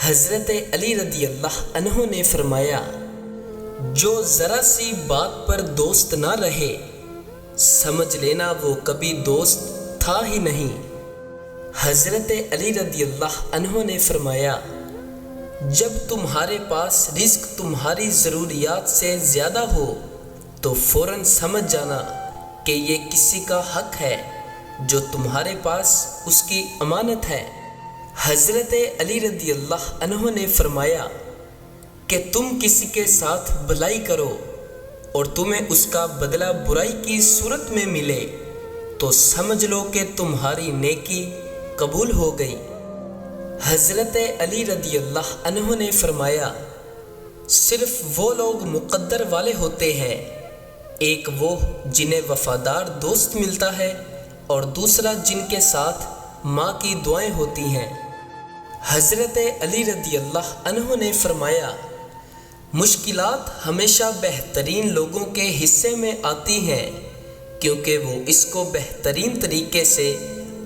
حضرت علی رضی اللہ عنہ نے فرمایا، جو ذرا سی بات پر دوست نہ رہے سمجھ لینا وہ کبھی دوست تھا ہی نہیں۔ حضرت علی رضی اللہ عنہ نے فرمایا، جب تمہارے پاس رزق تمہاری ضروریات سے زیادہ ہو تو فوراً سمجھ جانا کہ یہ کسی کا حق ہے جو تمہارے پاس اس کی امانت ہے۔ حضرت علی رضی اللہ عنہ نے فرمایا کہ تم کسی کے ساتھ بھلائی کرو اور تمہیں اس کا بدلہ برائی کی صورت میں ملے تو سمجھ لو کہ تمہاری نیکی قبول ہو گئی۔ حضرت علی رضی اللہ عنہ نے فرمایا، صرف وہ لوگ مقدر والے ہوتے ہیں، ایک وہ جنہیں وفادار دوست ملتا ہے اور دوسرا جن کے ساتھ ماں کی دعائیں ہوتی ہیں۔ حضرت علی رضی اللہ عنہ نے فرمایا، مشکلات ہمیشہ بہترین لوگوں کے حصے میں آتی ہیں کیونکہ وہ اس کو بہترین طریقے سے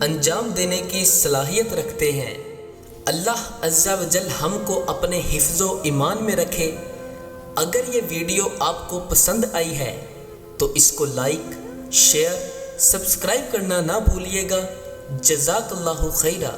انجام دینے کی صلاحیت رکھتے ہیں۔ اللہ عز و جل ہم کو اپنے حفظ و ایمان میں رکھے۔ اگر یہ ویڈیو آپ کو پسند آئی ہے تو اس کو لائک، شیئر، سبسکرائب کرنا نہ بھولیے گا۔ جزاک اللہ خیرہ۔